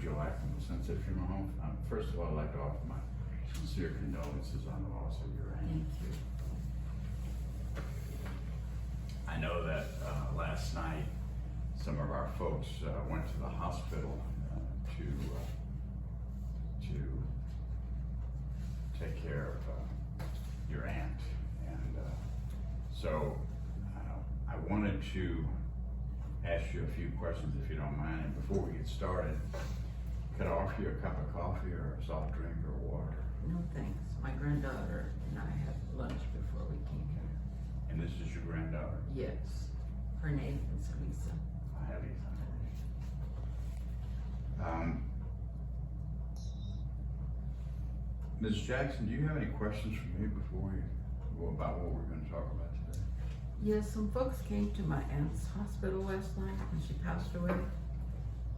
you like from the Sunset Funeral Home? First of all, I'd like to offer my sincere condolences on the loss of your aunt. Thank you. I know that last night some of our folks went to the hospital to take care of your aunt, and so I wanted to ask you a few questions if you don't mind. And before we get started, could I offer you a cup of coffee or a soft drink or water? No thanks. My granddaughter and I had lunch before we came here. And this is your granddaughter? Yes. Her name is Lisa. I have Lisa. Ms. Jackson, do you have any questions for me before we go about what we're going to talk about today? Yes, some folks came to my aunt's hospital last night when she passed away.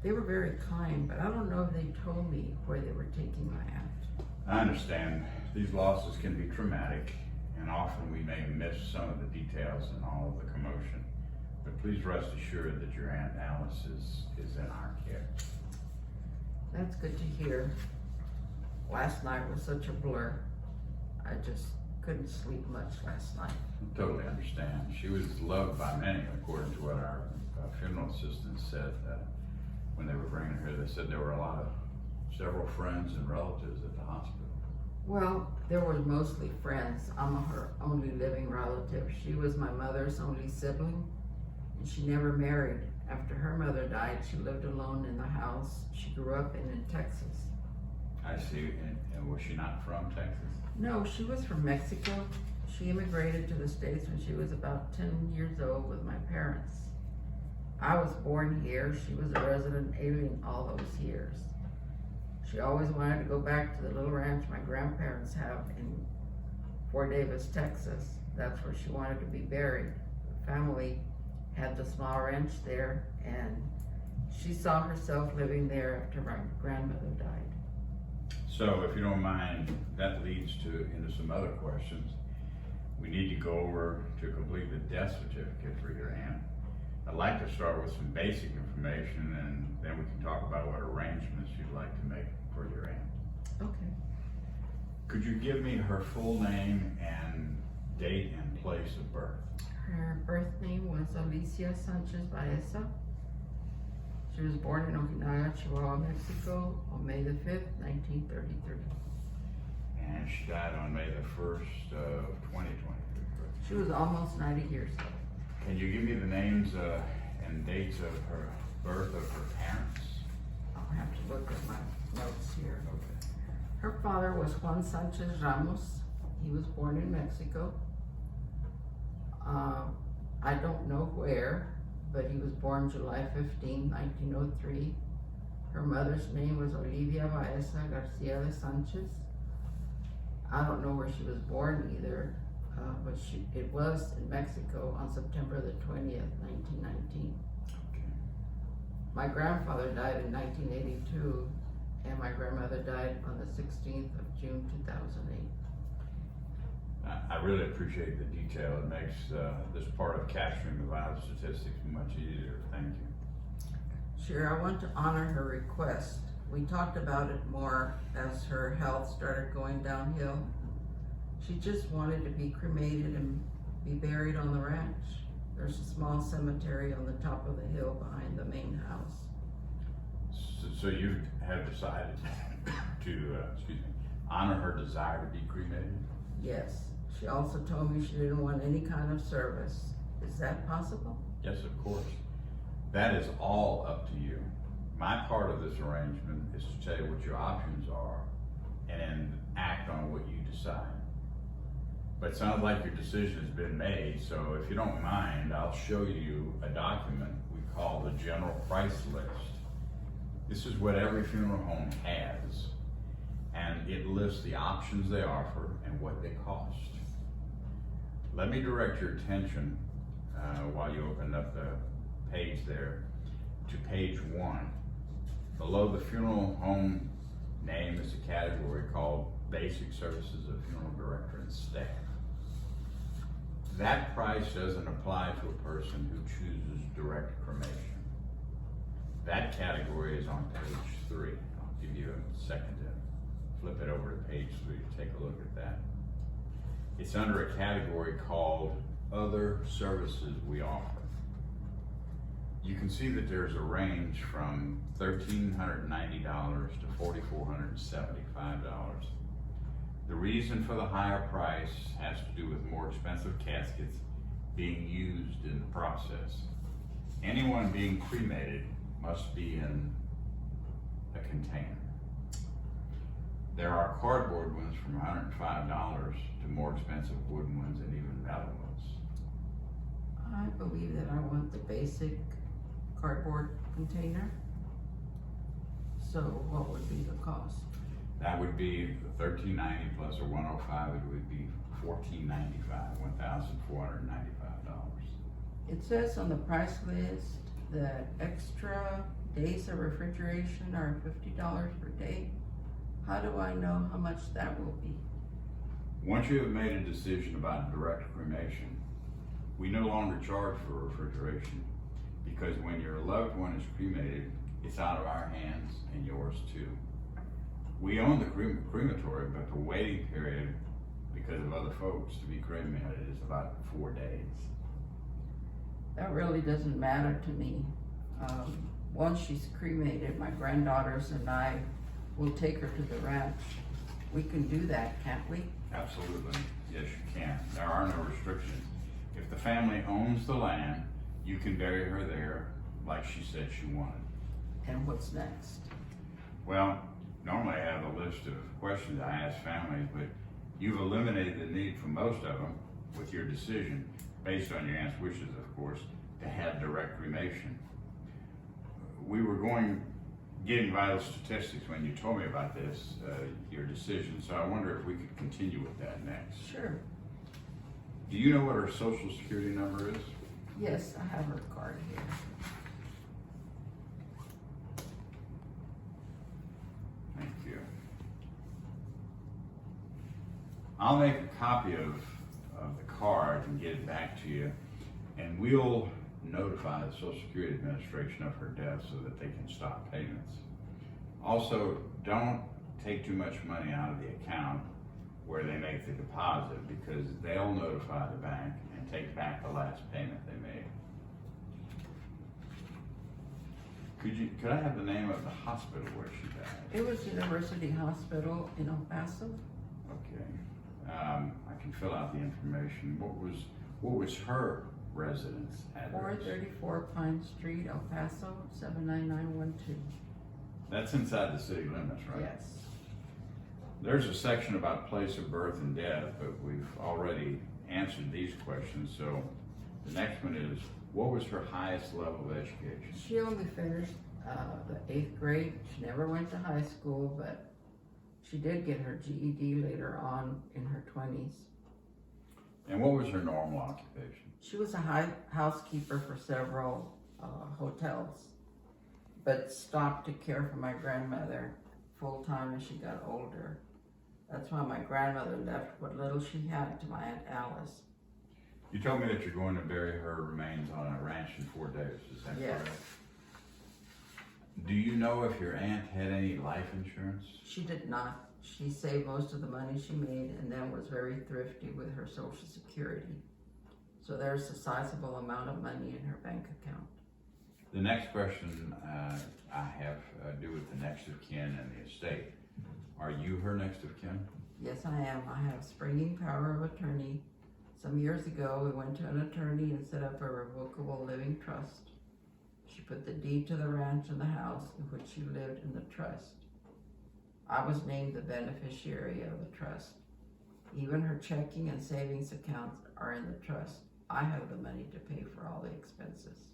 They were very kind, but I don't know if they told me where they were taking my aunt. I understand these losses can be traumatic, and often we may miss some of the details in all of the commotion. But please rest assured that your Aunt Alice is in our care. That's good to hear. Last night was such a blur. I just couldn't sleep much last night. I totally understand. She was loved by many, according to what our funeral assistant said. When they were bringing her, they said there were several friends and relatives at the hospital. Well, there were mostly friends. I'm her only living relative. She was my mother's only sibling, and she never married. After her mother died, she lived alone in the house she grew up in Texas. I see. And was she not from Texas? No, she was from Mexico. She immigrated to the States when she was about 10 years old with my parents. I was born here. She was a resident alien all those years. She always wanted to go back to the little ranch my grandparents have in Fort Davis, Texas. That's where she wanted to be buried. The family had the small ranch there, and she saw herself living there after my grandmother died. So, if you don't mind, that leads into some other questions. We need to go over to complete the death certificate for your aunt. I'd like to start with some basic information, and then we can talk about what arrangements you'd like to make for your aunt. Okay. Could you give me her full name and date and place of birth? Her birth name was Alicia Sanchez Baeza. She was born in Okinawa, Chihuahua, Mexico on May the 5th, 1933. And she died on May the 1st of 2023. She was almost 90 years old. Can you give me the names and dates of her birth of her parents? I'll have to look at my notes here. Okay. Her father was Juan Sanchez Ramos. He was born in Mexico. I don't know where, but he was born July 15, 1903. Her mother's name was Olivia Baeza Garcia de Sanchez. I don't know where she was born either, but it was in Mexico on September the 20th, 1919. Okay. My grandfather died in 1982, and my grandmother died on the 16th of June, 2008. I really appreciate the detail. It makes this part of capturing the vital statistics much easier. Thank you. Sure, I want to honor her request. We talked about it more as her health started going downhill. She just wanted to be cremated and be buried on the ranch. There's a small cemetery on the top of the hill behind the main house. So you have decided to, honor her desire to be cremated? Yes. She also told me she didn't want any kind of service. Is that possible? Yes, of course. That is all up to you. My part of this arrangement is to tell you what your options are and then act on what you decide. But it sounds like your decision has been made, so if you don't mind, I'll show you a document we call the general price list. This is what every funeral home has, and it lists the options they offer and what they cost. Let me direct your attention, while you open up the page there, to page 1. Below the funeral home name is a category called Basic Services of Funeral Director and Staff. That price doesn't apply to a person who chooses direct cremation. That category is on page 3. I'll give you a second to flip it over to page 3 to take a look at that. It's under a category called Other Services We Offer. You can see that there's a range from $1,390 to $4,475. The reason for the higher price has to do with more expensive caskets being used in the process. Anyone being cremated must be in a container. There are cardboard ones from $105 to more expensive wooden ones and even metal ones. I believe that I want the basic cardboard container. So what would be the cost? That would be the $1,390 plus a $105. It would be $1,495, $1,495. It says on the price list that extra days of refrigeration are $50 per day. How do I know how much that will be? Once you have made a decision about direct cremation, we no longer charge for refrigeration, because when your loved one is cremated, it's out of our hands and yours too. We own the crematory, but the waiting period, because of other folks to be cremated, is about 4 days. That really doesn't matter to me. Once she's cremated, my granddaughters and I will take her to the ranch. We can do that, can't we? Absolutely, yes you can. There are no restrictions. If the family owns the land, you can bury her there like she said she wanted. And what's next? Well, normally I have a list of questions I ask families, but you've eliminated the need for most of them with your decision, based on your aunt's wishes, of course, to have direct cremation. We were getting vital statistics when you told me about this, your decision, so I wonder if we could continue with that next. Sure. Do you know what her social security number is? Yes, I have her card here. Thank you. I'll make a copy of the card and get it back to you, and we'll notify the Social Security Administration of her death so that they can stop payments. Also, don't take too much money out of the account where they make the deposit, because they'll notify the bank and take back the last payment they made. Could I have the name of the hospital where she died? It was University Hospital in El Paso. Okay. I can fill out the information. What was her residence address? 434 Pine Street, El Paso, 79912. That's inside the city limits, right? Yes. There's a section about place of birth and death, but we've already answered these questions. So the next one is, what was her highest level of education? She only finished the 8th grade. She never went to high school, but she did get her GED later on in her 20s. And what was her normal occupation? She was a housekeeper for several hotels, but stopped to care for my grandmother full time as she got older. That's why my grandmother left what little she had to my Aunt Alice. You told me that you're going to bury her remains on a ranch in 4 days, is that Yes. correct? Do you know if your aunt had any life insurance? She did not. She saved most of the money she made and then was very thrifty with her Social Security. So there's a sizable amount of money in her bank account. The next question I have do with the next of kin and the estate. Are you her next of kin? Yes, I am. I have springing power of attorney. Some years ago, we went to an attorney and set up a revocable living trust. She put the deed to the ranch and the house in which she lived in the trust. I was named the beneficiary of the trust. Even her checking and savings accounts are in the trust. I have the money to pay for all the expenses.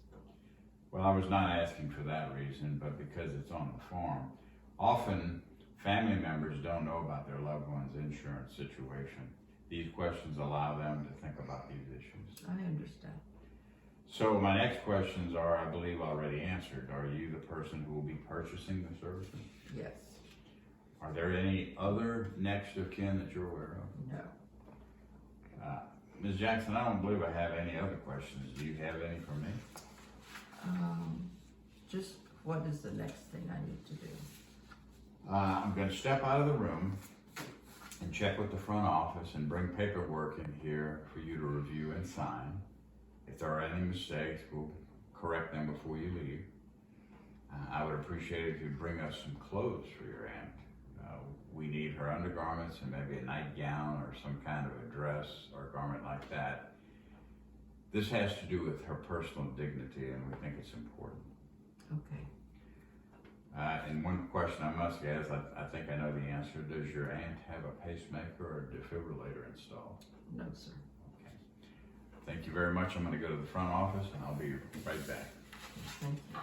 Well, I was not asking for that reason, but because it's on the farm. Often, family members don't know about their loved one's insurance situation. These questions allow them to think about these issues. I understand. So my next questions are, I believe, already answered. Are you the person who will be purchasing the services? Yes. Are there any other next of kin that you're aware of? No. Ms. Jackson, I don't believe I have any other questions. Do you have any for me? Just what is the next thing I need to do? I'm gonna step out of the room and check with the front office and bring paperwork in here for you to review and sign. If there are any mistakes, we'll correct them before you leave. I would appreciate it if you'd bring us some clothes for your aunt. We need her undergarments and maybe a nightgown or some kind of a dress or garment like that. This has to do with her personal dignity, and we think it's important. Okay. And one question I must ask, I think I know the answer. Does your aunt have a pacemaker or a defibrillator installed? No, sir. Okay. Thank you very much. I'm going to go to the front office and I'll be right back. Thank you.